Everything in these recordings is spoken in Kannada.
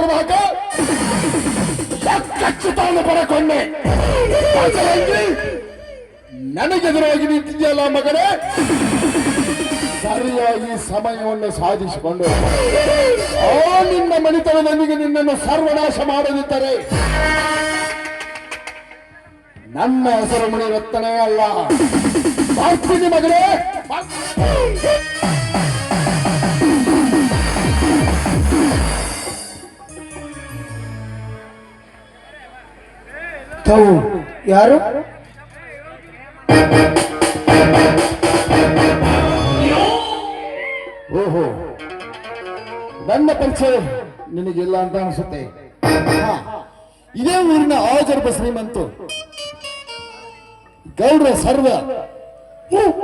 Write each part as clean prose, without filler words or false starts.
ಸುಧಾಕರ್ ಖಚಿತವನ್ನು ಬರಕೊಂಡೆ. ನನಗೆದುರಾಗಿ ನಿಂತಿದೆಯಲ್ಲ ಮಗನೇ, ಸರಿಯಾಗಿ ಸಮಯವನ್ನು ಸಾಧಿಸಿಕೊಂಡು ನಿನ್ನ ಮಣಿತನದೊಂದಿಗೆ ನಿನ್ನನ್ನು ಸರ್ವನಾಶ ಮಾಡದಿದ್ದರೆ ನನ್ನ ಹೆಸರು ಮುನಿರತ್ನವೇ ಅಲ್ಲ. ಬರ್ತೀನಿ ಮಗನೇ. ಯಾರು? ಓಹೋ, ನನ್ನ ಪರಿಚಯ ನಿನಗಿಲ್ಲ ಅಂತ ಅನಿಸುತ್ತೆ. ಇದೇ ಊರಿನ ಆಜರ್ಬ ಶ್ರೀಮಂತು ಗೌಡ್ರ ಸರ್ವ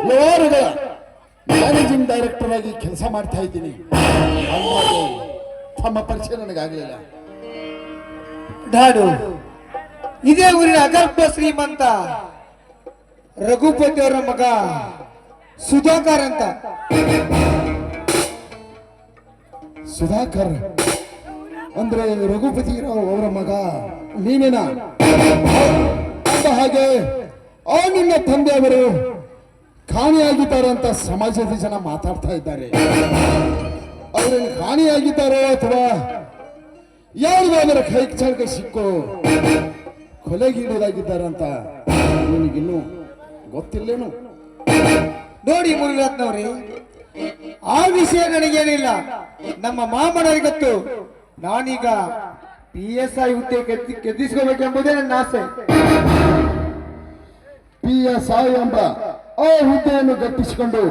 ವ್ಯವಹಾರಗಳ ಮ್ಯಾನೇಜಿಂಗ್ ಡೈರೆಕ್ಟರ್ ಆಗಿ ಕೆಲಸ ಮಾಡ್ತಾ ಇದ್ದೀನಿ. ತಮ್ಮ ಪರಿಚಯ ನನಗಾಗಲಿಲ್ಲ. ನಾನು ಇದೇ ಊರಿನ ಅಗರ್ಭ ಶ್ರೀಮಂತ ರಘುಪತಿ ಅವರ ಮಗ ಸುಧಾಕರ್ ಅಂತ. ಸುಧಾಕರ್ ಅಂದ್ರೆ ರಘುಪತಿ ರಾವ್ ಅವರ ಮಗ ನೀನೇನ? ಅಂದ ಹಾಗೆ ನಿನ್ನ ತಂದೆಯವರು ಕಾಣೆಯಾಗಿದ್ದಾರೆ ಅಂತ ಸಮಾಜದ ಜನ ಮಾತಾಡ್ತಾ ಇದ್ದಾರೆ. ಅವರೇನು ಕಾಣೆಯಾಗಿದ್ದಾರೋ ಅಥವಾ ಯಾರಿಗಾದರ ಕೈ ಚಳಕ ಸಿಕ್ಕು ಕೊಲೆಗೀಡಾಗಿದ್ದಾರೆ ಅಂತ ನಿನಗಿನ್ನೂ ಗೊತ್ತಿಲ್ಲೇನು? ನೋಡಿ ಮುನಿರತ್ನವ್ರಿ, ಆ ವಿಷಯ ನನಗೇನಿಲ್ಲ. ನಮ್ಮ ಮಾಮನವರಿಗೆ ಗೊತ್ತು. ನಾನೀಗ PSI ಹುದ್ದೆ ಗೆದ್ದಿಸ್ಕೋಬೇಕೆಂಬುದೇ ನನ್ನ ಆಸೆ. PSI ಎಂಬ ಆ ಹುದ್ದೆಯನ್ನು ಗಟ್ಟಿಸಿಕೊಂಡು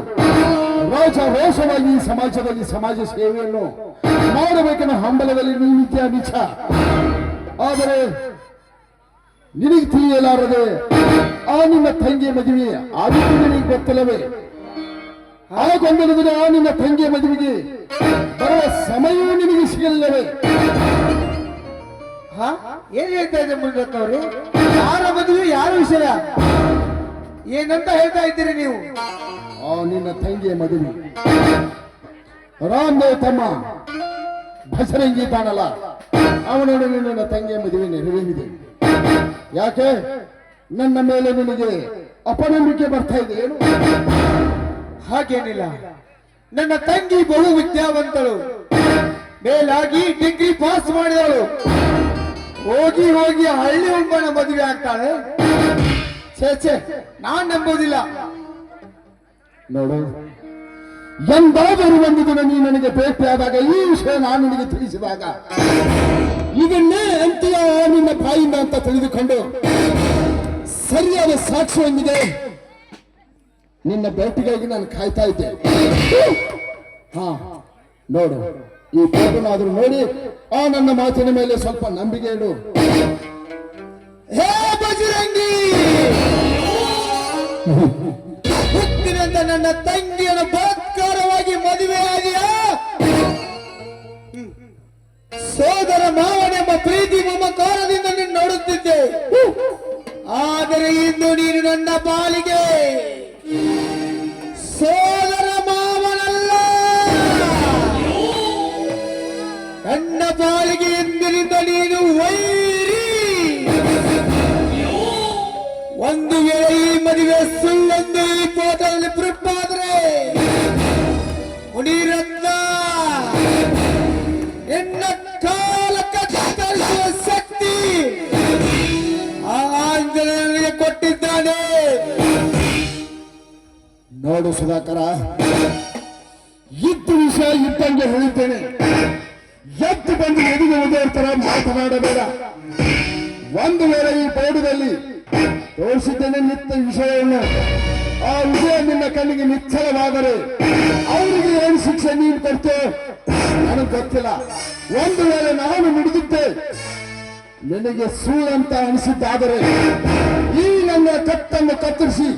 ರೋಷವಾಗಿ ಸಮಾಜದಲ್ಲಿ ಸಮಾಜ ಸೇವೆಯನ್ನು ಮಾಡಬೇಕೆನ್ನ ಹಂಬಲದಲ್ಲಿ ನೀನಿತ್ಯ ನಿಜ. ಆದರೆ ನಿನಗೆ ತಿಳಿಯಲಾರದೆ ನಿನ್ನ ತಂಗಿಯ ಮದುವೆ ಆದಿತ್ಯ ನಿನಗೆ ಗೊತ್ತಿಲ್ಲವೇ? ಆ ಗೊಂದಲದಲ್ಲಿ ನಿನ್ನ ತಂಗಿಯ ಮದುವೆಗೆ ಬರುವ ಸಮಯವೂ ನಿನಗೆ ಸಿಗಲಿಲ್ಲವೇ? ಏನ್ ಹೇಳ್ತಾ ಇದ್ದೆ ಮುನಿರತ್ನವ್ರಿ? ಯಾರ ಮದುವೆ ಯಾರ ವಿಷಯ ಏನಂತ ಹೇಳ್ತಾ ಇದ್ದೀರಿ ನೀವು? ನಿನ್ನ ತಂಗಿಯ ಮದುವೆ ರಾಮದೇವ್ ತಮ್ಮ ಭಜರಂಗಿ ತಾನಲ್ಲ, ಅವನೊಡನೆ ನಿನ್ನ ತಂಗಿಯ ಮದುವೆ ನೆರವೇರಿದೆ. ಯಾಕೆ ನನ್ನ ಮೇಲೆ ನಿನಗೆ ಅಪನಂಬಿಕೆ ಬರ್ತಾ ಇದೆ ಏನು? ಹಾಗೇನಿಲ್ಲ. ನನ್ನ ತಂಗಿ ಬಹು ವಿದ್ಯಾವಂತಳು, ಮೇಲಾಗಿ ಡಿಗ್ರಿ ಪಾಸ್ ಮಾಡಿದಳು. ಹೋಗಿ ಹೋಗಿ ಹಳ್ಳಿ ಒಬ್ಬನ ಮದುವೆ ಆಗ್ತಾಳೆ. ಛೇ, ನಾನ್ ನಂಬೋದಿಲ್ಲ. ನೋಡು, ಎಂದಾದರೂ ಒಂದು ದಿನ ನೀ ನನಗೆ ಭೇಟಿಯಾದಾಗ ಈ ವಿಷಯ ನಾನು ನಿನಗೆ ತಿಳಿಸಿದಾಗ ಇದನ್ನೇ ಅಂತೀಯ ನಿನ್ನ ಬಾಯಿಂದ ಅಂತ ತಿಳಿದುಕೊಂಡು ಸರಿಯಾದ ಸಾಕ್ಷಿಯೊಂದಿಗೆ ನಿನ್ನ ಭೇಟಿಗಾಗಿ ನಾನು ಕಾಯ್ತಾ ಇದ್ದೆ. ನೋಡು, ಈ ಫೋಟೋನಾದ್ರೂ ನೋಡಿ ನನ್ನ ಮಾತಿನ ಮೇಲೆ ಸ್ವಲ್ಪ ನಂಬಿಕೆ ಇಡು. ಹೇ ಬಜರಂಗಿ, ಹುಟ್ಟಿನಿಂದ ನನ್ನ ತಂಗಿಯನ್ನು ಬಲಾತ್ಕಾರವಾಗಿ ಮದುವೆಯಾಗಿಯಾ? ಸೋದರ ಮಾವನೆಂಬ ಪ್ರೀತಿ ಮಮಕಾರದಿಂದ ನೀನು ನೋಡುತ್ತಿದ್ದೆ. ಆದರೆ ಇಂದು ನೀನು ನನ್ನ ಪಾಲಿಗೆ ಸೋದರ ಮಾವನಲ್ಲ, ನನ್ನ ಪಾಲಿಗೆ ಇಂದಿನಿಂದ ನೀನು ವೈರಿ. ಒಂದು ವೇಳೆ ಈ ಮದುವೆ ಸುಳ್ಳೊಂದು ಈ ಫೋಟೋದಲ್ಲಿ ಪ್ರೂಫ್ ಆದ್ರೆ ಮುನಿರತ್ನ ಎನ್ನ ಕಾಲ ಕತ್ತರಿಸುವ ಶಕ್ತಿ ಆ ಆಂಜನೇಯನಿಗೆ ಕೊಟ್ಟಿದ್ದಾನೆ. ನೋಡು ಸುಧಾಕರ, ಇದ್ದ ವಿಷಯ ಇದ್ದಂಗೆ ಹೇಳ್ತೇನೆ. ಎದ್ದು ಬಂದು ಎದುರು ಉದರ್ತರ ಮಾತನಾಡಬೇಡ. ಒಂದು ವೇಳೆ ಈ ಬೋರ್ಡದಲ್ಲಿ ತೋರಿಸಿದ್ದೇನೆ ನಿತ್ಯ ವಿಷಯವನ್ನು, ಆ ವಿಷಯ ನಿನ್ನ ಕಣ್ಣಿಗೆ ನಿಚ್ಚಳವಾದರೆ ಅವರಿಗೆ ಏನು ಶಿಕ್ಷೆ ನೀನು ಕೊಡ್ತೇ ನನಗೆ ಗೊತ್ತಿಲ್ಲ. ಒಂದು ವೇಳೆ ನಾನು ನುಡಿದಿದ್ದೆ ನಿನಗೆ ಸುಳ್ಳಂತ ಅನಿಸಿದ್ದಾದರೆ ಈ ನನ್ನ ಕತ್ತನ್ನು ಕತ್ತರಿಸಿ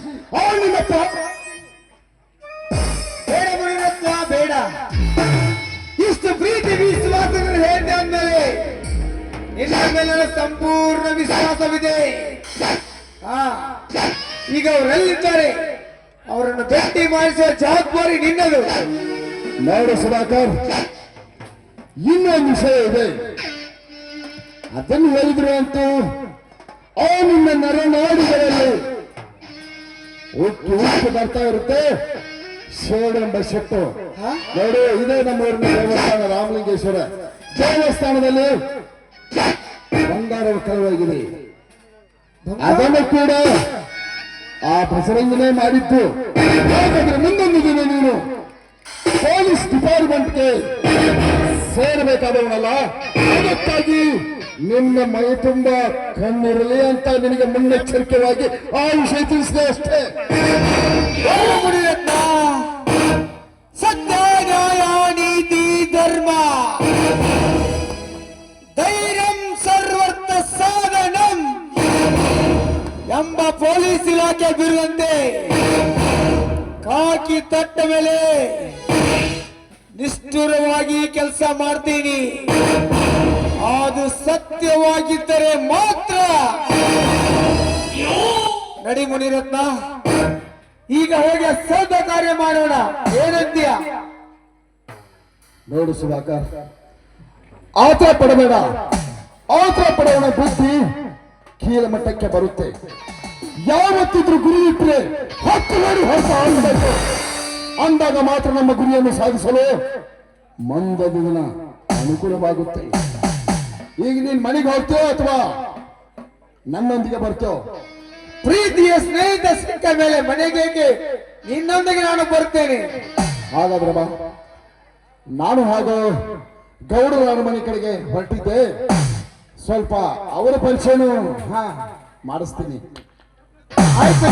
ನಿನ್ನ ಬೇಡ ಮುನಿರತ್ನ, ಬೇಡ. ಇಷ್ಟು ಪ್ರೀತಿ ವಿಶ್ವಾಸವನ್ನು ಹೇಳಿದೆ ಅಂದಮೇಲೆ ನಿನ್ನ ಮೇಲೆ ಸಂಪೂರ್ಣ ವಿಶ್ವಾಸವಿದೆ. ಈಗ ಅವರೆಲ್ಲಿದ್ದಾರೆ? ಅವರನ್ನು ಭೇಟಿ ಮಾಡಿಸುವ ಜವಾಬ್ದಾರಿ ನಿನ್ನದು. ನೋಡು ಸುಧಾಕರ್, ಇನ್ನೊಂದು ವಿಷಯ ಇದೆ. ಅದನ್ನು ಹೇಳಿದ್ರು ಅಂತೂ ಆ ನಿನ್ನ ನರನಾಡಿಗಳಲ್ಲಿ ಉಕ್ಕಿ ಬರ್ತಾ ಇರುತ್ತೆ ಶೇಡೆಂಬ ಶೆಟ್ಟು. ನೋಡು, ಇದೇ ನಮ್ಮೂರಿನ ದೇವಸ್ಥಾನ ರಾಮಲಿಂಗೇಶ್ವರ ದೇವಸ್ಥಾನದಲ್ಲಿ ಬಂಗಾರದ ಕಳವಾಗಿದೆ. ಅದನ್ನು ಕೂಡ ಆ ಬಸರಂಗನೇ ಮಾಡಿದ್ದು. ಹಾಗಾದ್ರೆ ಮುಂದೊಂದು ದಿನ ನೀನು ಪೊಲೀಸ್ ಡಿಪಾರ್ಟ್ಮೆಂಟ್ಗೆ ಸೇರಬೇಕಾದವನಲ್ಲ, ಅದಕ್ಕಾಗಿ ನಿನ್ನ ಮೈ ತುಂಬ ಕಣ್ಣಿರಲಿ ಅಂತ ನಿನಗೆ ಮುನ್ನೆಚ್ಚರಿಕೆವಾಗಿ ಆ ವಿಷಯ ತಿಳಿಸಿದೆ ಅಷ್ಟೇ. ಮುನಿರತ್ನ, ಸತ್ಯ ನ್ಯಾಯ ನೀತಿ ಧರ್ಮ ಧೈರ್ಯಂ ಸರ್ವರ್ಥ ಸಾಧನಂ ಎಂಬ ಪೊಲೀಸ್ ಇಲಾಖೆ ಬಿರುದಂತೆ ಕಾಕಿ ತಟ್ಟ ಮೇಲೆ ನಿಷ್ಠುರವಾಗಿ ಕೆಲಸ ಮಾಡ್ತೀನಿ. ಅದು ಸತ್ಯವಾಗಿದ್ದರೆ ಮಾತ್ರ. ನಡಿ ಮುನಿರತ್ನ, ಈಗ ಹೋಗಿ ಸೌಧ ಕಾರ್ಯ ಮಾಡೋಣ. ಏನಂತೀಯ? ನೋಡು ಸುಧಾಕರ್, ಆತರ ಪಡಬೇಡ. ಆತರ ಪಡೋಣ ಬುದ್ಧಿ ಕೀಳ ಮಟ್ಟಕ್ಕೆ ಬರುತ್ತೆ. ಯಾವತ್ತಿದ್ರು ಗುರಿ ಇಟ್ಟರೆ ಹತ್ತು ಮಾಡಿ ಹೊರತ ಆಗಬೇಕು. ಅಂದಾಗ ಮಾತ್ರ ನಮ್ಮ ಗುರಿಯನ್ನು ಸಾಧಿಸಲು ಮುಂದಿನ ದಿನ ಅನುಕೂಲವಾಗುತ್ತೆ. ಈಗ ನೀನ್ ಮನೆಗೆ ಹೋಗ್ತೇವೋ ಅಥವಾ ನನ್ನೊಂದಿಗೆ ಬರ್ತೇವೋ? ಪ್ರೀತಿಯ ಸ್ನೇಹಿತ ಸಿಕ್ಕ ಮೇಲೆ ಮನೆಗೆ ನಿನ್ನೊಂದಿಗೆ ನಾನು ಬರ್ತೇನೆ. ಹಾಗಾದ್ರೆ ಬಾ. ನಾನು ಹಾಗೂ ಗೌಡರ ಮನೆ ಕಡೆಗೆ ಹೊರಟಿದ್ದೆ. ಸ್ವಲ್ಪ ಅವರ ಪರಿಚಯನು ಮಾಡಿಸ್ತೀನಿ. ಆಯ್ತು.